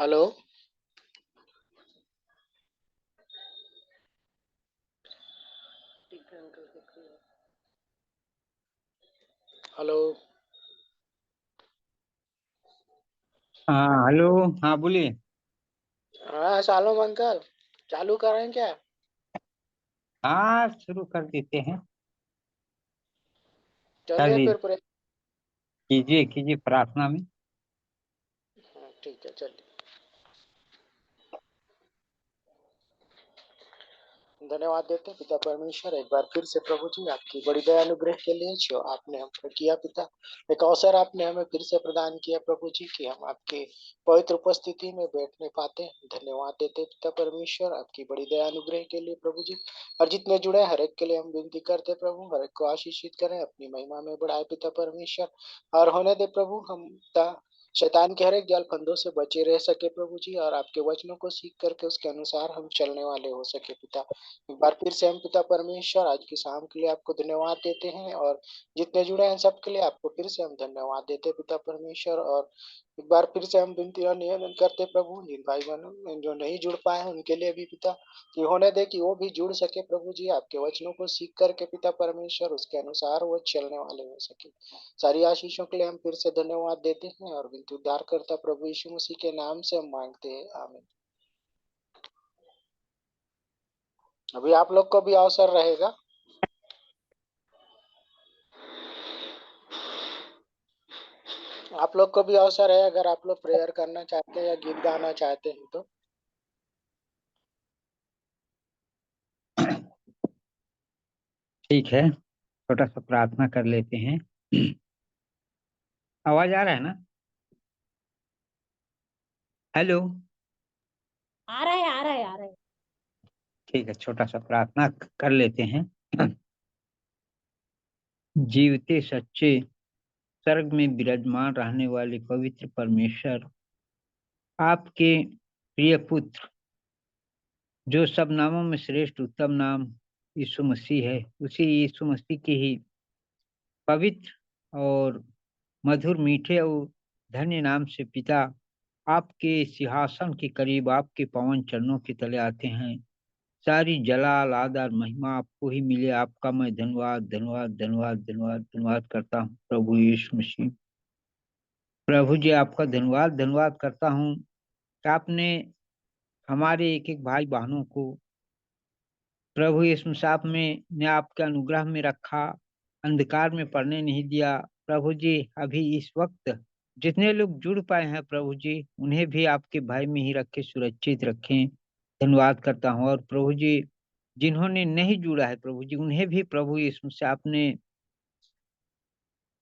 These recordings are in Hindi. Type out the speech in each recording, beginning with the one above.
हेलो। हेलो। हाँ हेलो। हाँ बोलिए। हाँ, शालोम अंकल। चालू करें क्या? हाँ शुरू कर देते हैं। कर चलिए दी फिर पूरे। कीजिए कीजिए प्रार्थना में। ठीक है, चलिए। धन्यवाद देते हैं पिता परमेश्वर, एक बार फिर से प्रभु जी आपकी बड़ी दया अनुग्रह के लिए जो आपने हम पर किया पिता। एक अवसर आपने हमें फिर से प्रदान किया प्रभु जी कि हम आपके पवित्र उपस्थिति में बैठने पाते हैं। धन्यवाद देते हैं पिता परमेश्वर आपकी बड़ी दया अनुग्रह के लिए प्रभु जी। और जितने जुड़े हैं, हर एक के लिए हम विनती करते हैं प्रभु, हर एक को आशीषित करें, अपनी महिमा में बढ़ाए पिता परमेश्वर। और होने दे प्रभु हम पिता शैतान के हर एक जाल फंदों से बचे रह सके प्रभु जी, और आपके वचनों को सीख करके उसके अनुसार हम चलने वाले हो सके पिता। एक बार फिर से हम पिता परमेश्वर आज की शाम के लिए आपको धन्यवाद देते हैं, और जितने जुड़े हैं सबके लिए आपको फिर से हम धन्यवाद देते हैं पिता परमेश्वर। और एक बार फिर से हम विनती और निवेदन करते प्रभु, जिन भाई बहनों जो नहीं जुड़ पाए हैं उनके लिए भी पिता कि होने दे कि वो भी जुड़ सके प्रभु जी, आपके वचनों को सीख करके पिता परमेश्वर उसके अनुसार वो चलने वाले हो सके। सारी आशीषों के लिए हम फिर से धन्यवाद देते हैं, और विनती उद्धार करता प्रभु यीशु मसीह के नाम से हम मांगते हैं, आमीन। अभी आप लोग को भी अवसर रहेगा। आप लोग को भी अवसर है, अगर आप लोग प्रेयर करना चाहते हैं या गीत गाना चाहते हैं तो। ठीक है, छोटा सा प्रार्थना कर लेते हैं। आवाज आ रहा है ना? हेलो। आ रहा है, आ रहा है, आ रहा है। ठीक है, छोटा सा प्रार्थना कर लेते हैं। जीवते सच्चे स्वर्ग में विराजमान रहने वाले पवित्र परमेश्वर, आपके प्रिय पुत्र जो सब नामों में श्रेष्ठ उत्तम नाम यीशु मसीह है, उसी यीशु मसीह की ही पवित्र और मधुर मीठे और धन्य नाम से पिता आपके सिंहासन के करीब आपके पवन चरणों के तले आते हैं। सारी जलाल आदर महिमा आपको ही मिले, आपका मैं धन्यवाद धन्यवाद धन्यवाद धन्यवाद धन्यवाद करता हूँ प्रभु यीशु मसीह। प्रभु जी आपका धन्यवाद धन्यवाद करता हूँ कि आपने हमारे एक एक भाई बहनों को प्रभु यीशु मसीह में ने आपके अनुग्रह में रखा, अंधकार में पड़ने नहीं दिया। प्रभु जी अभी इस वक्त जितने लोग जुड़ पाए हैं प्रभु जी, उन्हें भी आपके भय में ही रखे, सुरक्षित रखें। धन्यवाद करता हूँ। और प्रभु जी जिन्होंने नहीं जुड़ा है प्रभु जी, उन्हें भी प्रभु यीशु मसीह आपने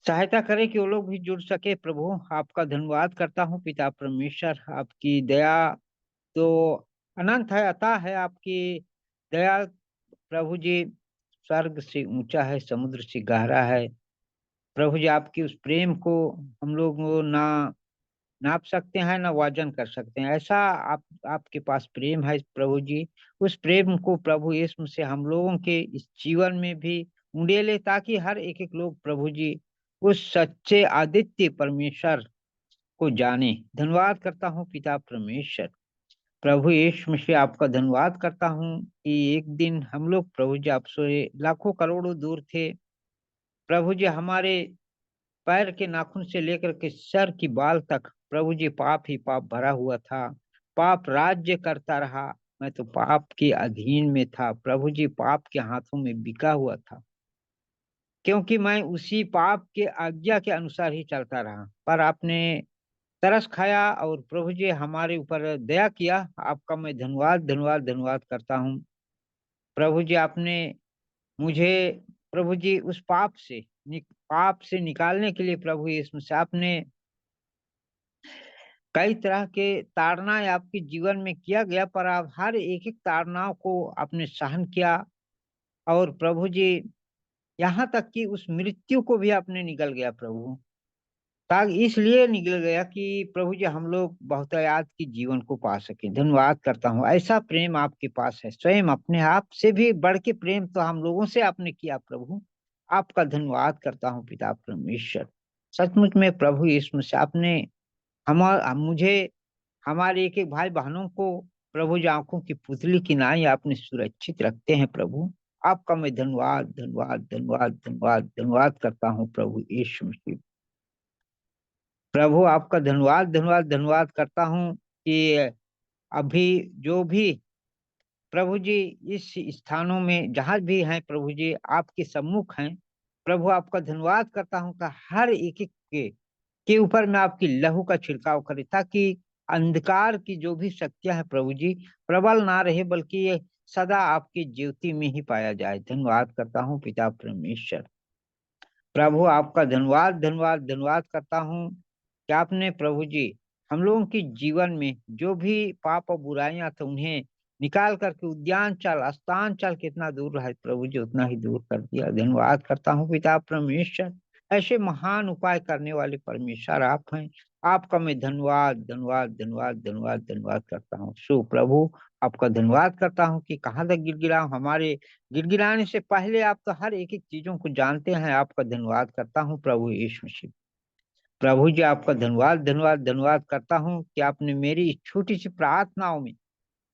सहायता करे कि वो लोग भी जुड़ सके। प्रभु आपका धन्यवाद करता हूँ पिता परमेश्वर, आपकी दया तो अनंत है, अतः है आपकी दया प्रभु जी, स्वर्ग से ऊंचा है, समुद्र से गहरा है। प्रभु जी आपकी उस प्रेम को हम लोग ना नाप सकते हैं ना वजन कर सकते हैं, ऐसा आपके पास प्रेम है प्रभु जी। उस प्रेम को प्रभु यीशु से हम लोगों के इस जीवन में भी उंडेले, ताकि हर एक एक लोग प्रभु जी उस सच्चे आदित्य परमेश्वर को जाने। धन्यवाद करता हूँ पिता परमेश्वर। प्रभु यीशु मसीह आपका धन्यवाद करता हूँ कि एक दिन हम लोग प्रभु जी आपसे लाखों करोड़ों दूर थे प्रभु जी। हमारे पैर के नाखून से लेकर के सर की बाल तक प्रभु जी पाप ही पाप भरा हुआ था। पाप राज्य करता रहा। मैं तो पाप के अधीन में था प्रभु जी, पाप के हाथों में बिका हुआ था, क्योंकि मैं उसी पाप के आज्ञा के अनुसार ही चलता रहा। पर आपने तरस खाया और प्रभु जी हमारे ऊपर दया किया। आपका मैं धन्यवाद धन्यवाद धन्यवाद करता हूँ प्रभु जी। आपने मुझे प्रभु जी उस पाप से निकालने के लिए प्रभु यीशु से आपने कई तरह के ताड़नाएं आपके जीवन में किया गया, पर आप हर एक एक ताड़नाओं को आपने सहन किया। और प्रभु जी यहाँ तक कि उस मृत्यु को भी आपने निकल गया प्रभु, ताकि इसलिए निकल गया कि प्रभु जी हम लोग बहुतायात की जीवन को पा सके। धन्यवाद करता हूँ, ऐसा प्रेम आपके पास है, स्वयं अपने आप से भी बढ़ के प्रेम तो हम लोगों से आपने किया प्रभु। आपका धन्यवाद करता हूँ पिता परमेश्वर। सचमुच में प्रभु यीशु मसीह आपने मुझे हमारे एक एक भाई बहनों को प्रभु जी आंखों की पुतली की नाई आपने सुरक्षित रखते हैं प्रभु। आपका मैं धन्यवाद धन्यवाद धन्यवाद धन्यवाद धन्यवाद करता हूँ प्रभु यीशु मसीह। प्रभु आपका धन्यवाद धन्यवाद धन्यवाद करता हूँ कि अभी जो भी प्रभु जी इस स्थानों में जहां भी हैं प्रभु जी आपके सम्मुख हैं। प्रभु आपका धन्यवाद करता हूँ कि हर एक एक के ऊपर में आपकी लहू का छिड़काव करे, ताकि अंधकार की जो भी शक्तियां हैं प्रभु जी प्रबल ना रहे, बल्कि ये सदा आपकी ज्योति में ही पाया जाए। धन्यवाद करता हूँ पिता परमेश्वर। प्रभु आपका धन्यवाद धन्यवाद धन्यवाद करता हूँ कि आपने प्रभु जी हम लोगों के जीवन में जो भी पाप और बुराइयां थे उन्हें निकाल करके उद्यान चल स्थान चल कितना दूर रहा प्रभु जी उतना ही दूर कर दिया। धन्यवाद करता हूँ पिता परमेश्वर। ऐसे महान उपाय करने वाले परमेश्वर आप हैं। आपका मैं धन्यवाद धन्यवाद धन्यवाद धन्यवाद धन्यवाद करता हूँ। सो प्रभु आपका धन्यवाद करता हूँ कि कहाँ तक गिड़गिड़ाऊं, हमारे गिड़गिड़ाने से पहले आप तो हर एक एक चीजों को जानते हैं। आपका धन्यवाद करता हूँ प्रभु यीशु मसीह। प्रभु जी आपका धन्यवाद धन्यवाद धन्यवाद करता हूँ कि आपने मेरी इस छोटी सी प्रार्थनाओं में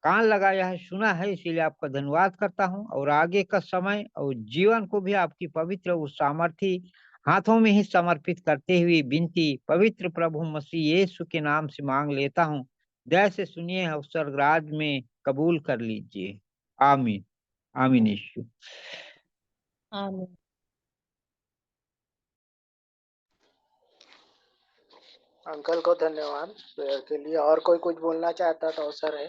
कान लगाया है, सुना है, इसीलिए आपका धन्यवाद करता हूँ। और आगे का समय और जीवन को भी आपकी पवित्र उस सामर्थी हाथों में ही समर्पित करते हुए विनती पवित्र प्रभु मसीह यीशु के नाम से मांग लेता हूँ। दया से सुनिए और स्वर्गराज में कबूल कर लीजिए। आमीन आमीन यीशु। आमीन। अंकल को धन्यवाद प्रेयर के लिए। और कोई कुछ बोलना चाहता तो अवसर है।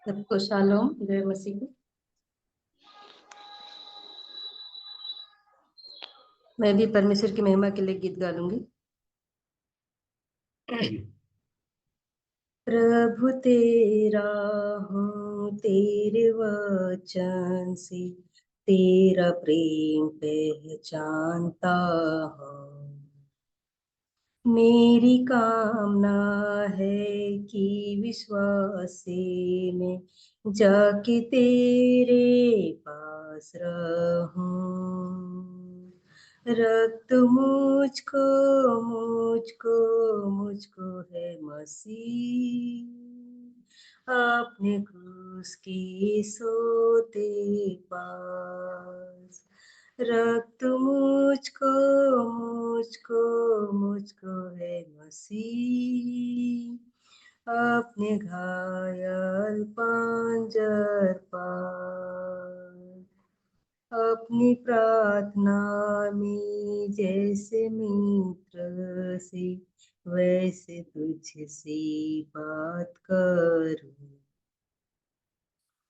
सबको शालोम, जय मसीह की। मैं भी परमेश्वर की महिमा के लिए गीत गा लूंगी। प्रभु तेरा हूँ, तेरे वचन से तेरा प्रेम पहचानता हूँ। मेरी कामना है कि विश्वास से मैं जाके तेरे पास रहूं। रक्त मुझको मुझको मुझको है मसीह अपने क्रूस की सोते पास। रक्त मुझको मुझको मुझको है मसीह अपने घायल पांजर पास। अपनी प्रार्थना में जैसे मित्र से वैसे तुझसे बात करूं।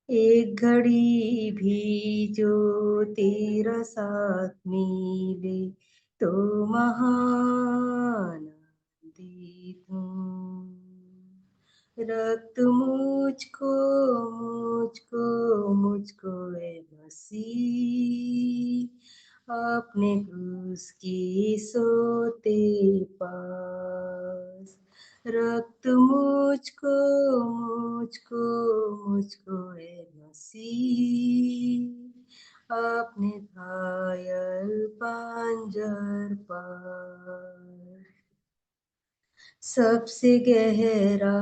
एक घड़ी भी जो तेरा साथ मिले तो महान आनंदित हूँ। रक्त मुझको मुझको मुझको है मसीह अपने क्रूस की सोते पास। रक्त मुझको मुझको मुझको है मसीह अपने घायल पांजर पास। सबसे गहरा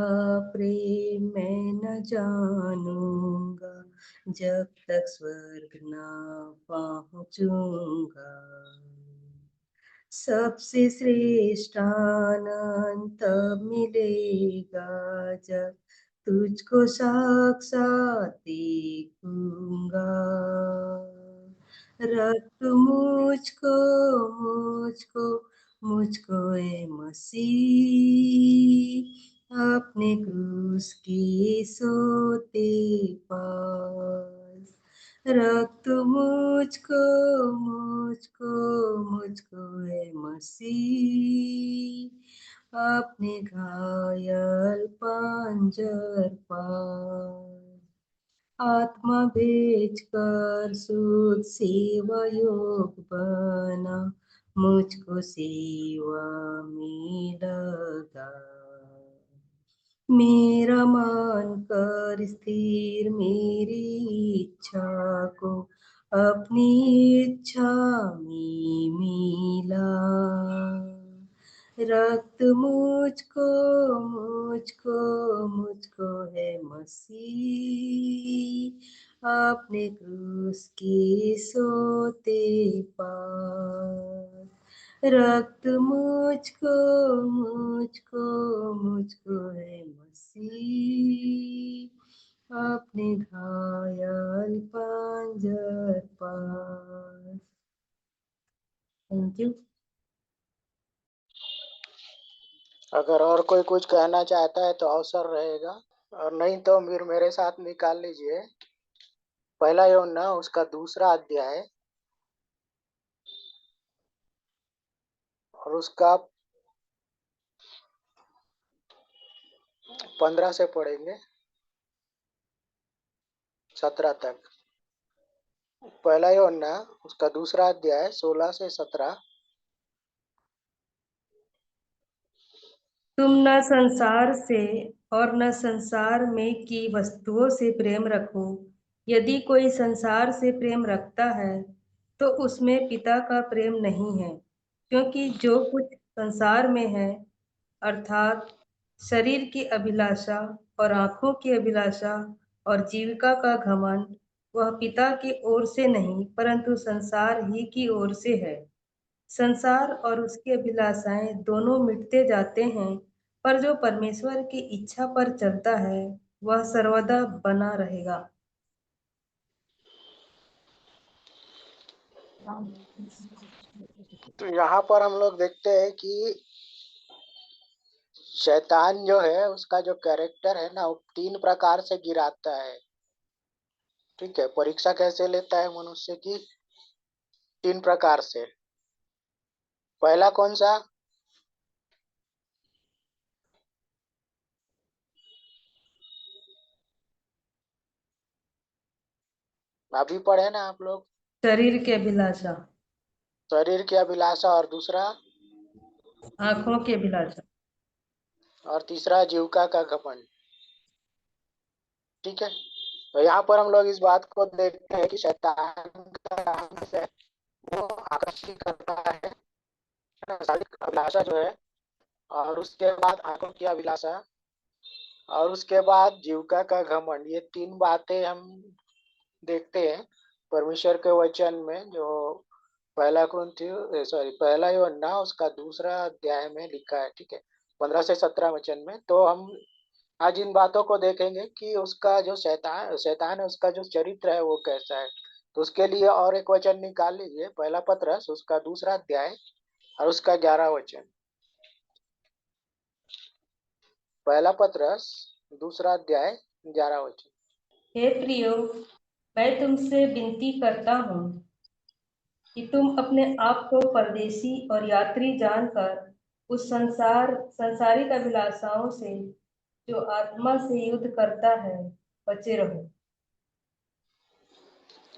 प्रेम मैं न जानूंगा जब तक स्वर्ग ना पहुंचूंगा। सबसे श्रेष्ठ आनंद तब मिलेगा जब तुझको साक्षात देखूंगा। रक्त मुझको मुझको मुझको है मसीह अपने क्रूस की सोते पास। रक्त मुझको मुझको मुझको है मसीह अपने घायल पांजर पास। आत्मा भेज कर शुद्ध सेवा योग बना मुझको सेवा में लगा। मेरा मान कर स्थिर मेरी इच्छा को अपनी इच्छा में मिला। रक्त मुझको मुझको मुझको है मसीह, आपने क्रूस की सोते पार। रक्त मुझको मुझको मुझको है मसीह, आपने घायल पांजर पार। Thank you. अगर और कोई कुछ कहना चाहता है तो अवसर रहेगा, और नहीं तो फिर मेरे साथ निकाल लीजिए पहला यूहन्ना उसका 2 अध्याय और उसका 15 से पढ़ेंगे 17 तक। पहला यूहन्ना उसका 2 अध्याय 16 से 17। तुम न संसार से और न संसार में की वस्तुओं से प्रेम रखो। यदि कोई संसार से प्रेम रखता है तो उसमें पिता का प्रेम नहीं है, क्योंकि जो कुछ संसार में है, अर्थात शरीर की अभिलाषा और आंखों की अभिलाषा और जीविका का घमंड, वह पिता की ओर से नहीं परंतु संसार ही की ओर से है। संसार और उसकी अभिलाषाएं दोनों मिटते जाते हैं, पर जो परमेश्वर की इच्छा पर चलता है वह सर्वदा बना रहेगा। तो यहाँ पर हम लोग देखते हैं कि शैतान जो है उसका जो कैरेक्टर है ना वो 3 प्रकार से गिराता है। ठीक है, परीक्षा कैसे लेता है मनुष्य की? 3 प्रकार से। पहला कौन सा? अभी पढ़े ना आप लोग? शरीर की अभिलाषा, शरीर की अभिलाषा, और दूसरा? आंखों की अभिलाषा, और तीसरा जीविका का घमंड। ठीक है, तो यहाँ पर हम लोग इस बात को देखते हैं कि शैतान का काम है वो आकर्षित करता है ना, शारीरिक अभिलाषा जो है, और उसके बाद आंखों की अभिलाषा, और उसके बाद जीविका का घमंड। ये 3 बातें हम देखते हैं परमेश्वर के वचन में, जो पहला यूहन्ना उसका 2 अध्याय में लिखा है। ठीक है, 15 से 17 वचन में। तो हम आज इन बातों को देखेंगे कि उसका जो शैतान है उसका जो चरित्र है वो कैसा है। तो उसके लिए और एक वचन निकाल लीजिए, पहला पत्रस उसका 2 अध्याय और उसका 11 वचन। पहला पत्रस 2 अध्याय 11 वचन। हे प्रियो, मैं तुमसे विनती करता हूँ कि तुम अपने आप को परदेशी और यात्री जानकर उस सांसारिक अभिलाषाओं से जो आत्मा से युद्ध करता है बचे रहो।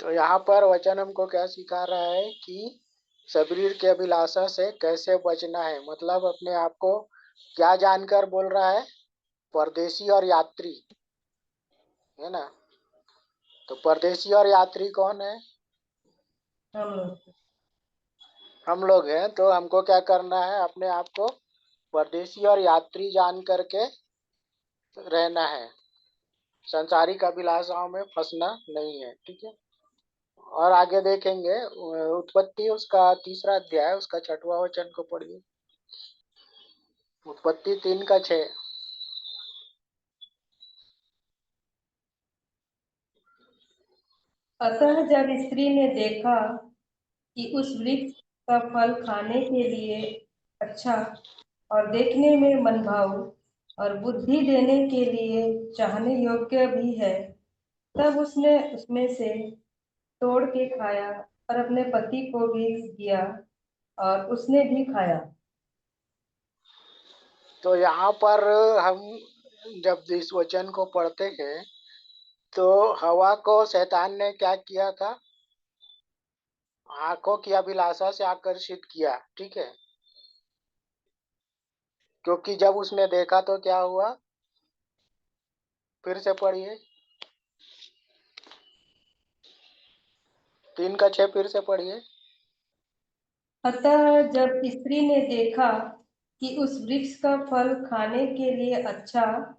तो यहाँ पर वचन हमको क्या सिखा रहा है कि शरीर के अभिलाषा से कैसे बचना है। मतलब अपने आप को क्या जानकर बोल रहा है? परदेशी और यात्री, है ना। तो परदेशी और यात्री कौन है? हम लोग हम लोग हैं। तो हमको क्या करना है? अपने आप को परदेशी और यात्री जान करके रहना है, संसारिक अभिलाषाओं में फंसना नहीं है। ठीक है, और आगे देखेंगे उत्पत्ति उसका 3 अध्याय उसका 6वां वचन को पढ़िए। उत्पत्ति 3 का 6। अतः जब स्त्री ने देखा कि उस वृक्ष का फल खाने के लिए अच्छा और देखने में मनभाऊ और बुद्धि देने के लिए चाहने योग्य भी है, तब उसने उसमें से तोड़ के खाया और अपने पति को भी दिया और उसने भी खाया। तो यहाँ पर हम जब इस वचन को पढ़ते हैं तो हवा को शैतान ने क्या किया था? आंखों की अभिलाषा से आकर्षित किया। ठीक है, क्योंकि जब उसने देखा तो क्या हुआ? फिर से पढ़िए, 3 का 6 फिर से पढ़िए। अतः जब स्त्री ने देखा कि उस वृक्ष का फल खाने के लिए अच्छा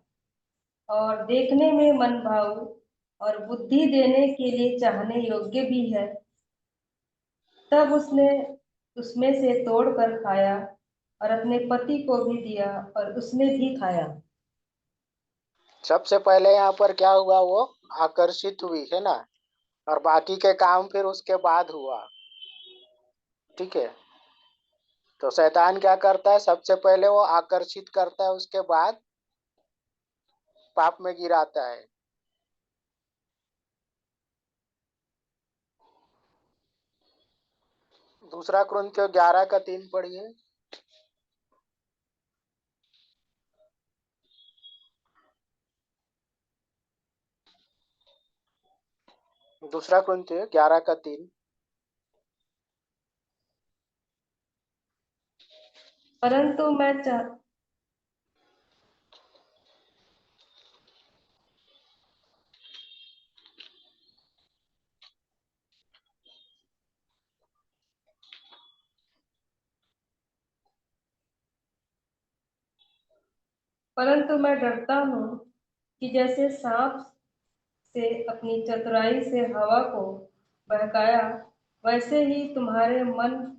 और देखने में मनभाऊ और बुद्धि देने के लिए चाहने योग्य भी है। तब उसने उसमें से तोड़कर खाया और अपने पति को भी दिया और उसने भी खाया। सबसे पहले यहाँ पर क्या हुआ, वो आकर्षित हुई है ना, और बाकी के काम फिर उसके बाद हुआ। ठीक है, तो शैतान क्या करता है, सबसे पहले वो आकर्षित करता है, उसके बाद पाप में गिराता है। दूसरा कुरिन्थियों 11:3 पढ़िए। दूसरा कुरिन्थियों 11:3। परंतु मैं चाह परंतु मैं डरता हूँ कि जैसे सांप से अपनी चतुराई से हवा को बहकाया, वैसे ही तुम्हारे मन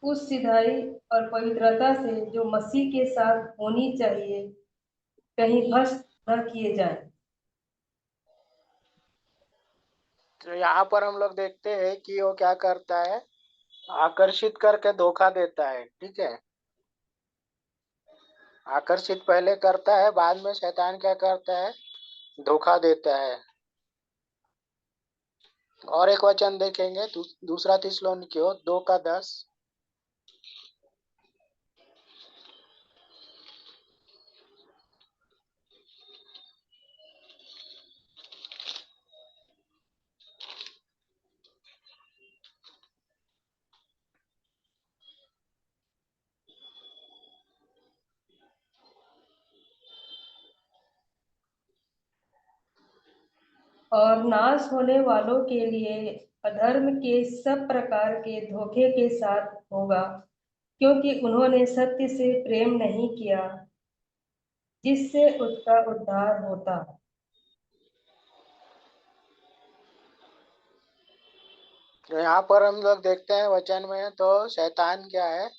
उस सिधाई और पवित्रता से जो मसीह के साथ होनी चाहिए कहीं भ्रष्ट न किए जाएं। तो यहाँ पर हम लोग देखते हैं कि वो क्या करता है, आकर्षित करके धोखा देता है। ठीक है, आकर्षित पहले करता है, बाद में शैतान क्या करता है, धोखा देता है। और एक वचन देखेंगे, दूसरा थिस्सलुनीकियों 2:10। और नाश होने वालों के लिए अधर्म के सब प्रकार के धोखे के साथ होगा, क्योंकि उन्होंने सत्य से प्रेम नहीं किया जिससे उसका उद्धार होता। तो यहाँ पर हम लोग देखते हैं वचन में, तो शैतान क्या है,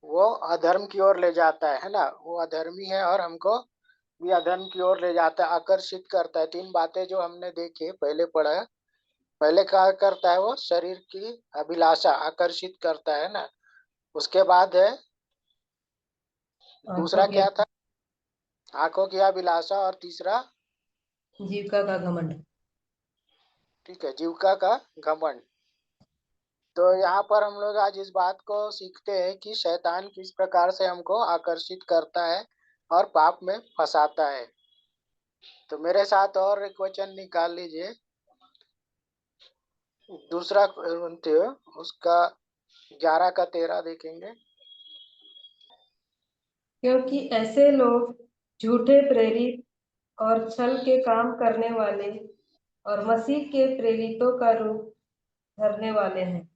वो अधर्म की ओर ले जाता है ना, वो अधर्मी है और हमको भी अधर्म की ओर ले जाता है, आकर्षित करता है। तीन बातें जो हमने देखी पहले पढ़ा है। पहले क्या करता है, वो शरीर की अभिलाषा आकर्षित करता है ना। उसके बाद है आंखों दूसरा की क्या था, आंखों की अभिलाषा, और तीसरा जीविका का घमंड। ठीक है, जीविका का घमंड। तो यहाँ पर हम लोग आज इस बात को सीखते हैं कि शैतान किस प्रकार से हमको आकर्षित करता है और पाप में फंसाता है। तो मेरे साथ और एक वचन निकाल लीजिए, दूसरा कुरिन्थियों उसका 11:13 देखेंगे। क्योंकि ऐसे लोग झूठे प्रेरित और छल के काम करने वाले और मसीह के प्रेरितों का रूप धरने वाले हैं।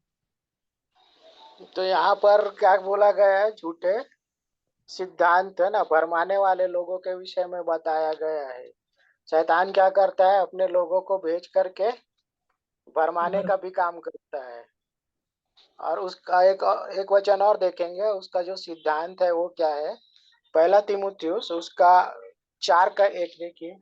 तो यहाँ पर क्या बोला गया है, झूठे सिद्धांत है ना, भरमाने वाले लोगों के विषय में बताया गया है। शैतान क्या करता है, अपने लोगों को भेज करके भरमाने भर का भी काम करता है। और उसका एक एक वचन और देखेंगे, उसका जो सिद्धांत है वो क्या है, पहला तीमुथियुस उसका 4:1 देखिए।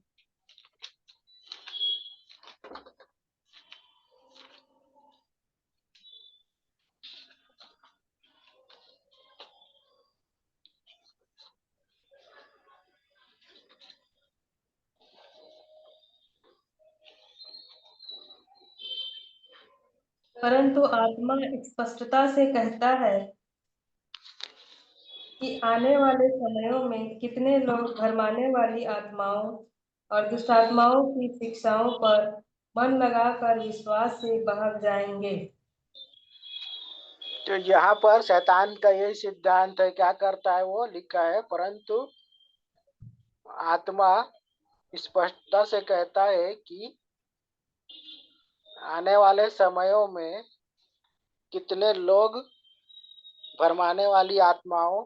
परंतु आत्मा स्पष्टता से कहता है कि आने वाले समयों में कितने लोग भरमाने वाली आत्माओं और दुष्टात्माओं की शिक्षाओं पर मन लगाकर विश्वास से बहक जाएंगे। तो यहाँ पर शैतान का यही सिद्धांत है, क्या करता है, वो लिखा है, परंतु आत्मा स्पष्टता से कहता है कि आने वाले समयों में कितने लोग भरमाने वाली आत्माओं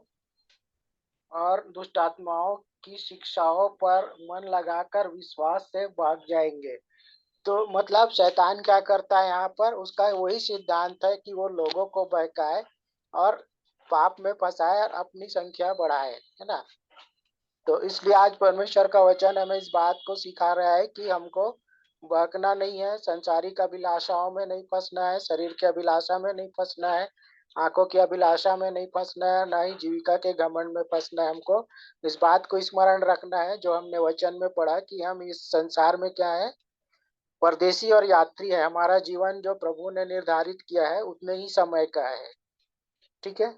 और दुष्ट आत्माओं की शिक्षाओं पर मन लगाकर विश्वास से भाग जाएंगे। तो मतलब शैतान क्या करता है यहाँ पर, उसका वही सिद्धांत है कि वो लोगों को बहकाए और पाप में फंसाए और अपनी संख्या बढ़ाए, है ना। तो इसलिए आज परमेश्वर का वचन हमें इस बात को सिखा रहा है कि हमको बहकना नहीं है, संसारिक अभिलाषाओं में नहीं फंसना है, शरीर की अभिलाषा में नहीं फंसना है, आंखों की अभिलाषा में नहीं फंसना है, ना ही जीविका के घमंड में फंसना है। हमको इस बात को स्मरण रखना है जो हमने वचन में पढ़ा कि हम इस संसार में क्या है, परदेशी और यात्री है। हमारा जीवन जो प्रभु ने निर्धारित किया है उतने ही समय का है। ठीक है।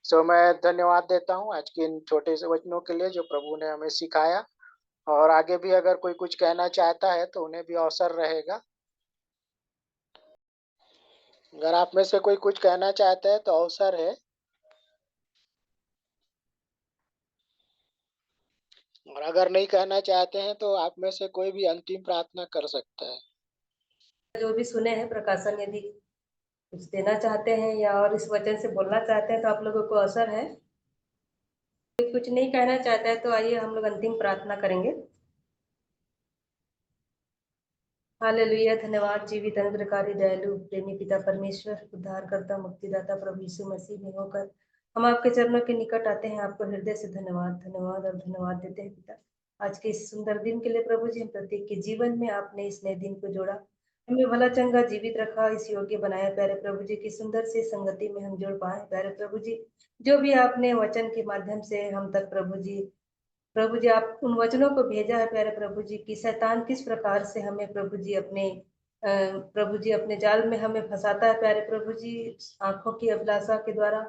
सो मैं धन्यवाद देता हूँ आज के इन छोटे से वचनों के लिए जो प्रभु ने हमें सिखाया, और आगे भी अगर कोई कुछ कहना चाहता है तो उन्हें भी अवसर रहेगा। अगर आप में से कोई कुछ कहना चाहता है तो अवसर है, और अगर नहीं कहना चाहते हैं तो आप में से कोई भी अंतिम प्रार्थना कर सकता है। जो भी सुने हैं प्रकाशन, यदि कुछ देना चाहते हैं या और इस वचन से बोलना चाहते हैं तो आप लोगों को अवसर है। कोई कुछ नहीं कहना चाहता है तो आइए हम लोग अंतिम प्रार्थना करेंगे। हालेलुया। धन्यवाद जीवित अनुग्रहकारी दयालु प्रेमी पिता परमेश्वर, उद्धारकर्ता मुक्तिदाता प्रभु यीशु मसीह में होकर हम आपके चरणों के निकट आते हैं। आपको हृदय से धन्यवाद धन्यवाद और धन्यवाद देते हैं पिता, आज के इस सुंदर दिन के लिए। प्रभु जी, हम प्रत्येक के जीवन में आपने इस नए दिन को जोड़ा, हमें भला चंगा जीवित रखा, इस योग्य बनाया। प्यारे प्रभु जी की सुंदर सी संगति में हम जुड़ पाए। प्यारे प्रभु जी, जो भी आपने वचन के माध्यम से हम तक प्रभु जी आप उन वचनों को भेजा है प्यारे प्रभु जी कि शैतान किस प्रकार से हमें प्रभु जी अपने जाल में हमें फंसाता है। प्यारे प्रभु जी, आंखों की अभिलाषा के द्वारा,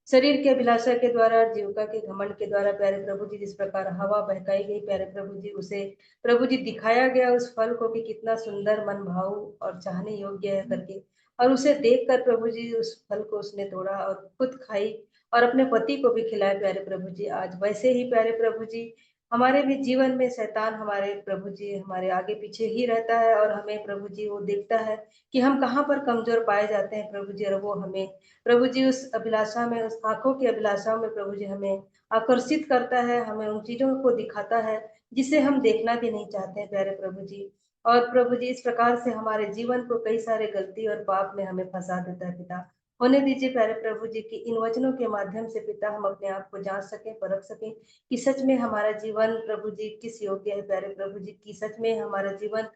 शरीर के अभिलाषा के द्वारा, जीविका के घमंड के द्वारा प्यारे प्रभु जी, जिस प्रकार हवा बहकाई गई प्यारे प्रभु जी, उसे प्रभु जी दिखाया गया उस फल को कि कितना सुंदर, मन भाव और चाहने योग्य है करके, और उसे देखकर प्रभु जी उस फल को उसने तोड़ा और खुद खाई और अपने पति को भी खिलाए। प्यारे प्रभु जी, आज वैसे ही प्यारे प्रभु जी हमारे भी जीवन में शैतान हमारे प्रभु जी हमारे आगे पीछे ही रहता है, और हमें प्रभु जी वो देखता है कि हम कहाँ पर कमजोर पाए जाते हैं प्रभु जी, और वो हमें प्रभु जी उस अभिलाषा में, उस आंखों की अभिलाषा में प्रभु जी हमें आकर्षित करता है, हमें उन चीजों को दिखाता है जिसे हम देखना भी नहीं चाहते हैं प्यारे प्रभु जी। और प्रभु जी, इस प्रकार से हमारे जीवन को कई सारे गलती और पाप में हमें फंसा देता है पिता। होने दीजिए प्यारे प्रभु जी की इन वचनों के माध्यम से पिता हम अपने आप को जांच सके, परख सके कि सच में हमारा जीवन प्रभु जी किस योग्य है। प्यारे प्रभु जी की सच में हमारा जीवन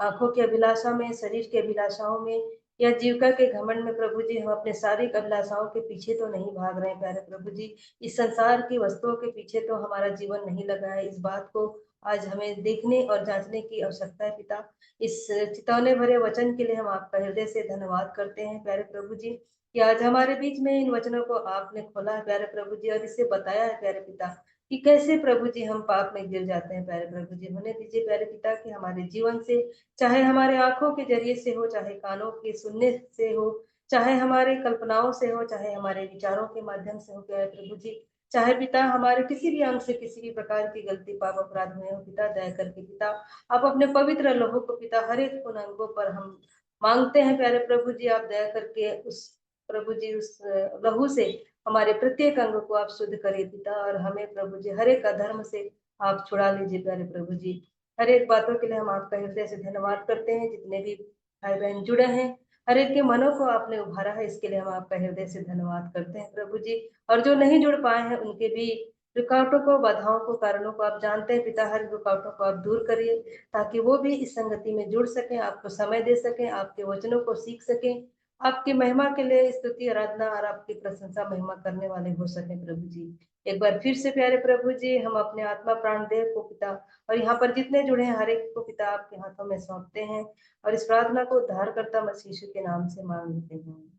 आंखों की अभिलाषा में, शरीर की अभिलाषाओं में या जीविका के घमंड में प्रभु जी हम अपने शारीरिक अभिलाषाओं के पीछे तो नहीं भाग रहे हैं प्यारे प्रभु जी, इस संसार की वस्तुओं के पीछे तो हमारा जीवन नहीं लगा है। इस बात को आज हमें देखने और जांचने की आवश्यकता है पिता। इस चितौने भरे वचन के लिए हम आपका हृदय से धन्यवाद करते हैं प्यारे प्रभु जी कि आज हमारे बीच में इन वचनों को आपने खोला है प्यारे प्रभु जी, और इसे बताया है प्यारे पिता कि कैसे प्रभु जी हम पाप में गिर जाते हैं। प्यारे प्रभु जी, होने दीजिए प्यारे पिता कि हमारे जीवन से, चाहे हमारे आंखों के जरिए से हो, चाहे कानों के सुनने से हो, चाहे हमारे कल्पनाओं से हो, चाहे हमारे विचारों के माध्यम से हो प्यारे प्रभु जी, चाहे पिता हमारे किसी भी अंग से किसी भी प्रकार की गलती पाप अपराध में हो पिता, दया करके पिता आप अपने पवित्र लहू को पिता हर एक उन अंगों पर हम मांगते हैं प्यारे प्रभु जी, आप दया करके उस प्रभु जी उस लहू से हमारे प्रत्येक अंग को आप शुद्ध करिए पिता, और हमें प्रभु जी हर एक अधर्म से आप छुड़ा लीजिए प्यारे प्रभु जी। हर एक बातों के लिए हम आपका हृदय से धन्यवाद करते हैं। जितने भी भाई बहन जुड़े हैं, हर एक के मनों को आपने उभारा है, इसके लिए हम आपका हृदय से धन्यवाद करते हैं प्रभु जी। और जो नहीं जुड़ पाए हैं उनके भी रुकावटों को, बाधाओं को, कारणों को आप जानते हैं पिता, हर रुकावटों को आप दूर करिए ताकि वो भी इस संगति में जुड़ सकें, आपको समय दे सकें, आपके वचनों को सीख सकें, आपकी महिमा के लिए स्तुति आराधना और आपकी प्रशंसा महिमा करने वाले हो सके प्रभु जी। एक बार फिर से प्यारे प्रभु जी हम अपने आत्मा प्राण देह को पिता और यहाँ पर जितने जुड़े हैं हर एक को पिता आपके हाथों में सौंपते हैं, और इस प्रार्थना को उद्धारकर्ता मसीह यीशु के नाम से मांग लेते हैं,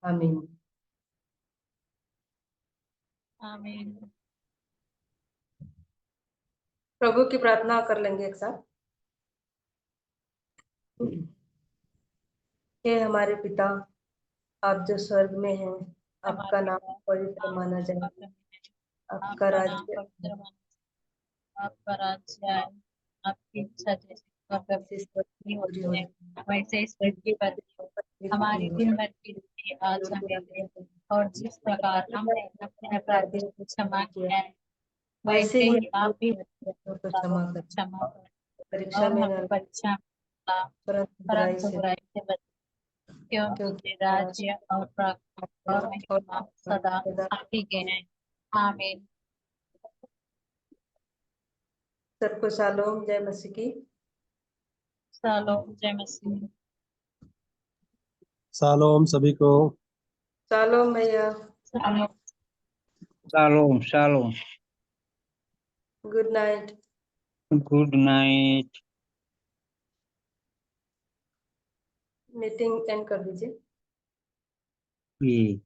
आमीन। आमीन। प्रभु की प्रार्थना कर लेंगे एक साथ। हे हमारे पिता, आप जो स्वर्ग में हैं, आपका नाम पवित्र माना जाए, आपका राज्य आपका राज्य आए, आपकी इच्छा जैसे पूरी हो वैसे इस पर की बदली हो। हमारी दिन भर की रोटी आज हमें दे, और जिस प्रकार हमने अपने अपराधियों को क्षमा किया है, वैसे वैसे ही ही आप भी अपराधियों को क्षमा कर, क्षमा करें परीक्षा और में हमें न परीक्षा में न डालो, परंतु बुराई से बचाओ, क्योंकि राज्य और प्रताप और महिमा सदा आप ही के हैं। आमीन। सबको शालोम, जय मसीह की। शालोम, जय मसीह। शालोम सभी को। शालोम भैया, shalom. Shalom shalom. Good night. Good night. Meeting and कर दीजिए। जी।